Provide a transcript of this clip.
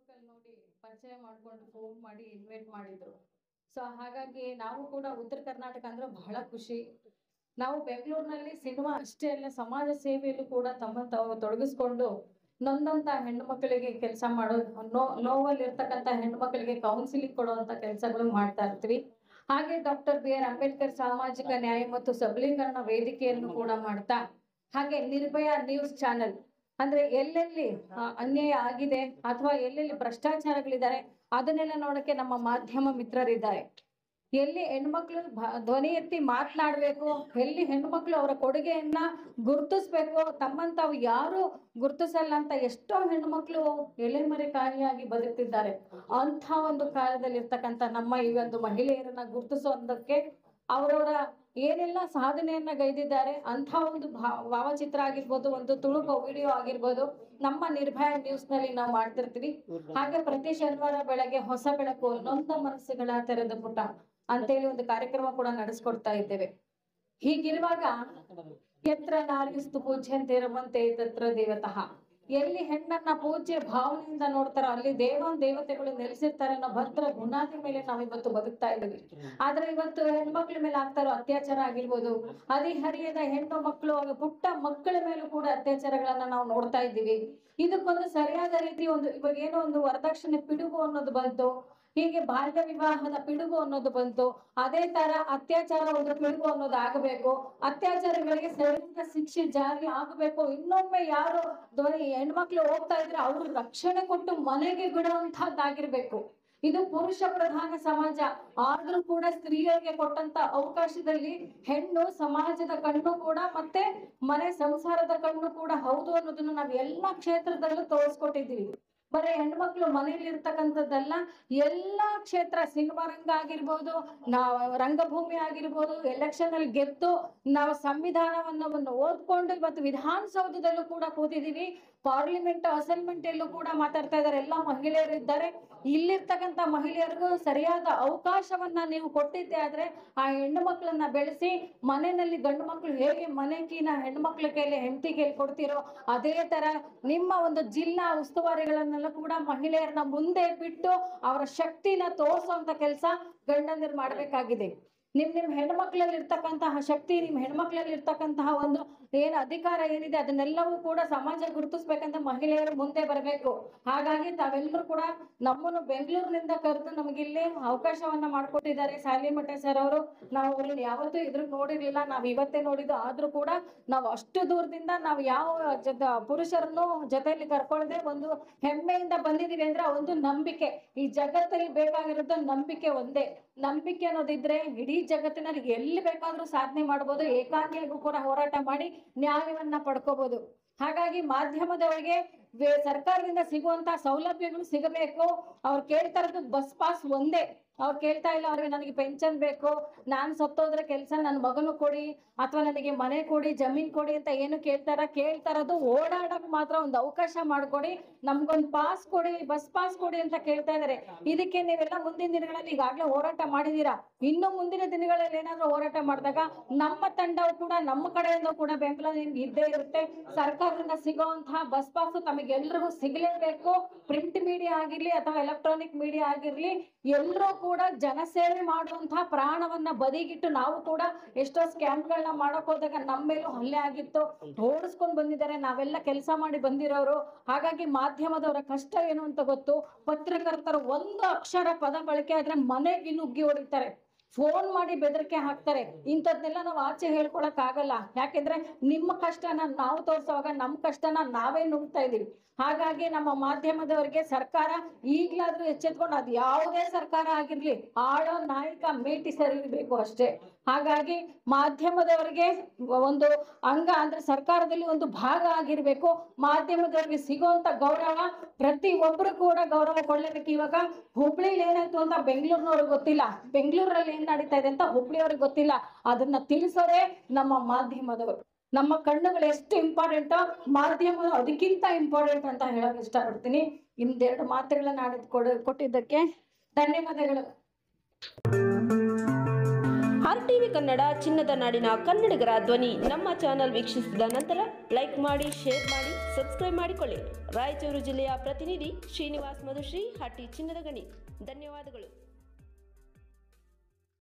Facebook ಅಲ್ಲಿ ನೋಡಿ ಪರಿಚಯ ಮಾಡ್ಕೊಂಡು ಫೋನ್ ಮಾಡಿ ಇನ್ವೈಟ್ ಮಾಡಿದ್ರು. ಸೊ ಹಾಗಾಗಿ ನಾವು ಕೂಡ ಉತ್ತರ ಕರ್ನಾಟಕ ಅಂದ್ರೆ ಬಹಳ ಖುಷಿ. ನಾವು ಬೆಂಗಳೂರಿನಲ್ಲಿ ಸಿನಿಮಾ ಅಷ್ಟೇ ಅಲ್ಲ, ಸಮಾಜ ಸೇವೆಯಲ್ಲೂ ಕೂಡ ತಮ್ಮ ತಾವು ತೊಡಗಿಸ್ಕೊಂಡು ನೊಂದಂತ ಹೆಣ್ಣು ಮಕ್ಕಳಿಗೆ ಕೆಲಸ ಮಾಡೋದು, ನೋವಲ್ಲಿ ಇರ್ತಕ್ಕಂಥ ಹೆಣ್ಣು ಮಕ್ಕಳಿಗೆ ಕೌನ್ಸಿಲಿಂಗ್ ಕೊಡುವಂತ ಕೆಲಸಗಳು ಮಾಡ್ತಾ ಇರ್ತೀವಿ. ಹಾಗೆ ಡಾಕ್ಟರ್ BR ಅಂಬೇಡ್ಕರ್ ಸಾಮಾಜಿಕ ನ್ಯಾಯ ಮತ್ತು ಸಬಲೀಕರಣ ವೇದಿಕೆಯನ್ನು ಕೂಡ ಮಾಡ್ತಾ, ಹಾಗೆ ನಿರ್ಭಯ ನ್ಯೂಸ್ ಚಾನೆಲ್ ಅಂದ್ರೆ ಎಲ್ಲೆಲ್ಲಿ ಅನ್ಯಾಯ ಆಗಿದೆ ಅಥವಾ ಎಲ್ಲೆಲ್ಲಿ ಭ್ರಷ್ಟಾಚಾರಗಳಿದ್ದಾರೆ ಅದನ್ನೆಲ್ಲ ನೋಡಕ್ಕೆ ನಮ್ಮ ಮಾಧ್ಯಮ ಮಿತ್ರರಿದ್ದಾರೆ. ಎಲ್ಲಿ ಹೆಣ್ಮಕ್ಳು ಧ್ವನಿ ಎತ್ತಿ ಮಾತನಾಡ್ಬೇಕು, ಎಲ್ಲಿ ಹೆಣ್ಮಕ್ಳು ಅವರ ಕೊಡುಗೆಯನ್ನ ಗುರುತಿಸ್ಬೇಕು, ತಮ್ಮನ್ ತಾವು ಯಾರು ಗುರುತಿಸಲ್ಲ ಅಂತ ಎಷ್ಟೋ ಹೆಣ್ಮಕ್ಳು ಎಲೆಮರೆ ಕಾಯಿಯಾಗಿ ಬದುಕ್ತಿದ್ದಾರೆ. ಅಂತ ಒಂದು ಕಾಲದಲ್ಲಿ ಇರ್ತಕ್ಕಂಥ ನಮ್ಮ ಈ ಒಂದು ಮಹಿಳೆಯರನ್ನ ಗುರುತಿಸೋದಕ್ಕೆ ಅವರವರ ಏನೆಲ್ಲ ಸಾಧನೆಯನ್ನ ಗೈದಿದ್ದಾರೆ ಅಂತ ಒಂದು ಭಾವಚಿತ್ರ ಆಗಿರ್ಬೋದು, ಒಂದು ತುಣುಕು ವಿಡಿಯೋ ಆಗಿರ್ಬೋದು, ನಮ್ಮ ನಿರ್ಭಯ ನ್ಯೂಸ್ ನಲ್ಲಿ ನಾವು ಮಾಡ್ತಿರ್ತೀವಿ. ಹಾಗೆ ಪ್ರತಿ ಶನಿವಾರ ಬೆಳಗ್ಗೆ ಹೊಸ ಬೆಳಕು ನೊಂದ ಮನಸ್ಸುಗಳ ತೆರೆದ ಪುಟ ಅಂತೇಳಿ ಒಂದು ಕಾರ್ಯಕ್ರಮ ಕೂಡ ನಡೆಸ್ಕೊಡ್ತಾ ಇದ್ದೇವೆ. ಹೀಗಿರುವಾಗ ಯತ್ರ ನಾರ್ಯಸ್ತು ಪೂಜ್ಯಂತೆ ರಮಂತೆ ತತ್ರ ದೇವತಃ, ಎಲ್ಲಿ ಹೆಣ್ಣನ್ನ ಪೂಜ್ಯ ಭಾವನೆಯಿಂದ ನೋಡ್ತಾರೋ ಅಲ್ಲಿ ದೇವತೆಗಳು ನೆಲೆಸಿರ್ತಾರೆ ಅನ್ನೋ ಭದ್ರ ಬುನಾದಿ ಮೇಲೆ ನಾವಿವತ್ತು ಬದುಕ್ತಾ ಇದ್ದೀವಿ. ಆದ್ರೆ ಇವತ್ತು ಹೆಣ್ಮಕ್ಳ ಮೇಲೆ ಆಗ್ತಾರೋ ಅತ್ಯಾಚಾರ ಆಗಿರ್ಬೋದು, ಹದಿಹರಿಯದ ಹೆಣ್ಣು ಮಕ್ಕಳು ಪುಟ್ಟ ಮಕ್ಕಳ ಮೇಲೂ ಕೂಡ ಅತ್ಯಾಚಾರಗಳನ್ನ ನಾವು ನೋಡ್ತಾ ಇದ್ದೀವಿ. ಇದಕ್ಕೊಂದು ಸರಿಯಾದ ರೀತಿ ಇವಾಗ ಏನೋ ಒಂದು ವರದಕ್ಷಿಣೆ ಪಿಡುಗು ಅನ್ನೋದು ಬಂತು, ಹೀಗೆ ಬಾಲ್ಯ ವಿವಾಹದ ಪಿಡುಗು ಅನ್ನೋದು ಬಂತು. ಅದೇ ತರ ಅತ್ಯಾಚಾರ ಒಂದು ಪಿಡುಗು ಅನ್ನೋದು ಆಗಬೇಕು, ಅತ್ಯಾಚಾರಗಳಿಗೆ ಸರಿಯಾದ ಶಿಕ್ಷೆ ಜಾರಿ ಆಗಬೇಕು. ಇನ್ನೊಮ್ಮೆ ಯಾರು ಹೆಣ್ಮಕ್ಳು ಹೋಗ್ತಾ ಇದ್ರೆ ಅವ್ರು ರಕ್ಷಣೆ ಕೊಟ್ಟು ಮನೆಗೆ ಬಿಡುವಂತಹದ್ದಾಗಿರ್ಬೇಕು. ಇದು ಪುರುಷ ಪ್ರಧಾನ ಸಮಾಜ ಆದ್ರೂ ಕೂಡ ಸ್ತ್ರೀಯರಿಗೆ ಕೊಟ್ಟಂತ ಅವಕಾಶದಲ್ಲಿ ಹೆಣ್ಣು ಸಮಾಜದ ಕಣ್ಣು ಕೂಡ ಮತ್ತೆ ಮನೆ ಸಂಸಾರದ ಕಣ್ಣು ಕೂಡ ಹೌದು ಅನ್ನೋದನ್ನ ನಾವ್ ಎಲ್ಲಾ ಕ್ಷೇತ್ರದಲ್ಲೂ ತೋರಿಸ್ಕೊಟ್ಟಿದ್ದೀವಿ. ಬರೀ ಹೆಣ್ಮಕ್ಳು ಮನೇಲಿ ಇರ್ತಕ್ಕಂಥದ್ದಲ್ಲ, ಎಲ್ಲಾ ಕ್ಷೇತ್ರ, ಸಿನಿಮಾ ರಂಗ ಆಗಿರ್ಬೋದು, ನಾವು ರಂಗಭೂಮಿ ಆಗಿರ್ಬೋದು, ಎಲೆಕ್ಷನ್ ಅಲ್ಲಿ ಗೆದ್ದು ನಾವು ಸಂವಿಧಾನವನ್ನು ಓದ್ಕೊಂಡು ಇವತ್ತು ವಿಧಾನಸೌಧದಲ್ಲೂ ಕೂಡ ಕೂತಿದೀವಿ. ಪಾರ್ಲಿಮೆಂಟ್ ಅಸೆಂಬ್ಲಿಮೆಂಟ್ ಎಲ್ಲೂ ಕೂಡ ಮಾತಾಡ್ತಾ ಇದ್ದಾರೆ, ಎಲ್ಲಾ ಮಹಿಳೆಯರು ಇದ್ದಾರೆ. ಇಲ್ಲಿರ್ತಕ್ಕಂಥ ಮಹಿಳೆಯರಿಗೂ ಸರಿಯಾದ ಅವಕಾಶವನ್ನ ನೀವು ಕೊಟ್ಟಿದ್ದೆ ಆದ್ರೆ ಆ ಹೆಣ್ಣು ಮಕ್ಕಳನ್ನ ಬೆಳೆಸಿ ಮನೆಯಲ್ಲಿ ಗಂಡು ಮಕ್ಕಳು ಹೇಗೆ ಮನೆ ಕೀನ ಹೆಣ್ಮಕ್ಳ ಕೈಲಿ ಹೆಂಡತಿ ಕೈಲಿ ಕೊಡ್ತಿರೋ ಅದೇ ತರ ನಿಮ್ಮ ಒಂದು ಜಿಲ್ಲಾ ಉಸ್ತುವಾರಿಗಳನ್ನೆಲ್ಲ ಕೂಡ ಮಹಿಳೆಯರನ್ನ ಮುಂದೆ ಬಿಟ್ಟು ಅವರ ಶಕ್ತಿನ ತೋರಿಸುವಂತ ಕೆಲಸ ಗಂಡಂದಿರು ಮಾಡ್ಬೇಕಾಗಿದೆ. ನಿಮ್ ಹೆಣ್ಮಕ್ಳಲ್ಲಿ ಇರ್ತಕ್ಕಂತಹ ಶಕ್ತಿ, ನಿಮ್ ಹೆಣ್ಮಕ್ಳಲ್ಲಿ ಇರ್ತಕ್ಕಂತಹ ಒಂದು ಅಧಿಕಾರ ಏನಿದೆ ಅದನ್ನೆಲ್ಲವೂ ಕೂಡ ಸಮಾಜ ಗುರುತಿಸ್ಬೇಕಂತ ಮಹಿಳೆಯರು ಮುಂದೆ ಬರಬೇಕು. ಹಾಗಾಗಿ ತಾವೆಲ್ಲರೂ ಕೂಡ ನಮ್ಮನ್ನು ಬೆಂಗಳೂರಿನಿಂದ ಕರೆದು ನಮಗಿಲ್ಲಿ ಅವಕಾಶವನ್ನ ಮಾಡ್ಕೊಟ್ಟಿದ್ದಾರೆ ಸಾಲಿಮಠ ಸರ್ ಅವರು. ನಾವು ಅವ್ರನ್ನ ಯಾವತ್ತೂ ಎದುರು ನೋಡಿರ್ಲಿಲ್ಲ, ನಾವ್ ಇವತ್ತೇ ನೋಡಿದ್ದು. ಆದ್ರೂ ಕೂಡ ನಾವು ಅಷ್ಟು ದೂರದಿಂದ ನಾವು ಯಾವ ಪುರುಷರನ್ನು ಜೊತೆಯಲ್ಲಿ ಕರ್ಕೊಳ್ಳದೆ ಒಂದು ಹೆಮ್ಮೆಯಿಂದ ಬಂದಿದೀವಿ ಅಂದ್ರೆ ಒಂದು ನಂಬಿಕೆ. ಈ ಜಗತ್ತಲ್ಲಿ ಬೇಕಾಗಿರೋದು ನಂಬಿಕೆ ಒಂದೇ. ನಂಬಿಕೆ ಅನ್ನೋದಿದ್ರೆ ಇಡೀ ಜಗತ್ತಿನಲ್ಲಿ ಎಲ್ಲಿ ಬೇಕಾದ್ರೂ ಸಾಧನೆ ಮಾಡ್ಬೋದು, ಏಕಾಂಗಿಯಾಗೂ ಕೂಡ ಹೋರಾಟ ಮಾಡಿ ನ್ಯಾಯವನ್ನ ಪಡ್ಕೋಬಹುದು. ಹಾಗಾಗಿ ಮಾಧ್ಯಮದವರಿಗೆ ಸರ್ಕಾರದಿಂದ ಸಿಗುವಂತ ಸೌಲಭ್ಯಗಳು ಸಿಗಬೇಕು. ಅವ್ರು ಕೇಳ್ತಾ ಇರೋದು ಬಸ್ ಪಾಸ್ ಒಂದೇ, ಅವ್ರು ಕೇಳ್ತಾ ಇಲ್ಲ ಅವ್ರಿಗೆ ನನಗೆ ಪೆನ್ಷನ್ ಬೇಕು, ನಾನ್ ಸತ್ತೋದ್ರೆ ಕೆಲಸ ನನ್ನ ಮಗನು ಕೊಡಿ ಅಥವಾ ನನಗೆ ಮನೆ ಕೊಡಿ, ಜಮೀನ್ ಕೊಡಿ ಅಂತ ಏನು ಕೇಳ್ತಾರದು ಓಡಾಡಕ್ ಮಾತ್ರ ಒಂದು ಅವಕಾಶ ಮಾಡ್ಕೊಡಿ, ನಮ್ಗೊಂದು ಪಾಸ್ ಕೊಡಿ, ಬಸ್ ಪಾಸ್ ಕೊಡಿ ಅಂತ ಕೇಳ್ತಾ ಇದಾರೆ. ಇದಕ್ಕೆ ನೀವೆಲ್ಲ ಮುಂದಿನ ದಿನಗಳಲ್ಲಿ ಈಗಾಗಲೇ ಹೋರಾಟ ಮಾಡಿದೀರಾ. ಇನ್ನು ಮುಂದಿನ ದಿನಗಳಲ್ಲಿ ಏನಾದ್ರೂ ಹೋರಾಟ ಮಾಡಿದಾಗ ನಮ್ಮ ತಂಡವು ಕೂಡ ನಮ್ಮ ಕಡೆಯಿಂದ ಕೂಡ ಬೆಂಬಲ ನಿಮ್ಗೆ ಇದ್ದೇ ಇರುತ್ತೆ. ಸರ್ಕಾರದಿಂದ ಸಿಗುವಂತಹ ಬಸ್ ಪಾಸ್ ತಮಗೆಲ್ರಿಗೂ ಸಿಗಲೇಬೇಕು. ಪ್ರಿಂಟ್ ಮೀಡಿಯಾ ಆಗಿರ್ಲಿ ಅಥವಾ ಎಲೆಕ್ಟ್ರಾನಿಕ್ ಮೀಡಿಯಾ ಆಗಿರ್ಲಿ, ಎಲ್ಲರೂ ಕೂಡ ಜನಸೇವೆ ಮಾಡುವಂತಹ ಪ್ರಾಣವನ್ನ ಬದಿಗಿಟ್ಟು ನಾವು ಕೂಡ ಎಷ್ಟೋ ಸ್ಕ್ಯಾಮ್ಗಳನ್ನ ಮಾಡಕ್ ಹೋದಾಗ ನಮ್ಮ ಮೇಲೂ ಹಲ್ಲೆ ಆಗಿತ್ತು, ಓಡಿಸ್ಕೊಂಡ್ ಬಂದಿದ್ದಾರೆ, ನಾವೆಲ್ಲ ಕೆಲಸ ಮಾಡಿ ಬಂದಿರೋರು. ಹಾಗಾಗಿ ಮಾಧ್ಯಮದವರ ಕಷ್ಟ ಏನು ಅಂತ ಗೊತ್ತು. ಪತ್ರಕರ್ತರು ಒಂದು ಅಕ್ಷರ ಪದ ಬಳಕೆ ಆದ್ರೆ ಮನೆಗೆ ನುಗ್ಗಿ ಹೊಡಿತಾರೆ, ಫೋನ್ ಮಾಡಿ ಬೆದರಿಕೆ ಹಾಕ್ತಾರೆ. ಇಂಥದ್ನೆಲ್ಲ ನಾವು ಆಚೆ ಹೇಳ್ಕೊಳಕ್ ಆಗಲ್ಲ. ಯಾಕೆಂದ್ರೆ ನಿಮ್ಮ ಕಷ್ಟನ ನಾವು ತೋರ್ಸೋವಾಗ ನಮ್ಮ ಕಷ್ಟನ ನಾವೇ ನುಗ್ತಾ ಇದೀವಿ. ಹಾಗಾಗಿ ನಮ್ಮ ಮಾಧ್ಯಮದವರಿಗೆ ಸರ್ಕಾರ ಈಗ್ಲಾದ್ರೂ ಎಚ್ಚೆತ್ಕೊಂಡು, ಅದು ಯಾವುದೇ ಸರ್ಕಾರ ಆಗಿರ್ಲಿ, ಆಳೋ ನಾಯಕ ಮೇಟಿ ಸರಿ ಇರಬೇಕು ಅಷ್ಟೇ. ಹಾಗಾಗಿ ಮಾಧ್ಯಮದವರಿಗೆ ಒಂದು ಅಂಗ ಅಂದ್ರೆ ಸರ್ಕಾರದಲ್ಲಿ ಒಂದು ಭಾಗ ಆಗಿರ್ಬೇಕು. ಮಾಧ್ಯಮದವರಿಗೆ ಸಿಗುವಂತ ಗೌರವ ಪ್ರತಿ ಒಬ್ರು ಕೂಡ ಗೌರವ ಕೊಡ್ಲೇಬೇಕು. ಇವಾಗ ಹುಬ್ಳಿಲಿ ಏನಾಯ್ತು ಅಂತ ಬೆಂಗಳೂರಿನವ್ರಿಗೆ ಗೊತ್ತಿಲ್ಲ, ಬೆಂಗಳೂರಲ್ಲಿ ಏನ್ ನಡೀತಾ ಇದೆ ಅಂತ ಹುಬ್ಳಿಯವ್ರಿಗೆ ಗೊತ್ತಿಲ್ಲ. ಅದನ್ನ ತಿಳಿಸೋದೇ ನಮ್ಮ ಮಾಧ್ಯಮದವರು. ನಮ್ಮ ಕಣ್ಣುಗಳು ಎಷ್ಟು ಇಂಪಾರ್ಟೆಂಟ್, ಮಾಧ್ಯಮ ಅದಕ್ಕಿಂತ ಇಂಪಾರ್ಟೆಂಟ್ ಅಂತ ಹೇಳಕ್ ಇಷ್ಟಪಡ್ತೀನಿ. ಇನ್ನೆರಡು ಮಾತುಗಳನ್ನ ಕೊಟ್ಟಿದ್ದಕ್ಕೆ ಧನ್ಯವಾದಗಳು. RTV ಕನ್ನಡ ಚಿನ್ನದ ನಾಡಿನ ಕನ್ನಡಿಗರ ಧ್ವನಿ ನಮ್ಮ ಚಾನೆಲ್ ವೀಕ್ಷಿಸಿದ ನಂತರ ಲೈಕ್ ಮಾಡಿ, ಶೇರ್ ಮಾಡಿ, ಸಬ್ಸ್ಕ್ರೈಬ್ ಮಾಡಿಕೊಳ್ಳಿ. ರಾಯಚೂರು ಜಿಲ್ಲೆಯ ಪ್ರತಿನಿಧಿ ಶ್ರೀನಿವಾಸ್ ಮಧುಶ್ರೀ, ಹಟ್ಟಿ ಚಿನ್ನದ ಗಣಿ. ಧನ್ಯವಾದಗಳು.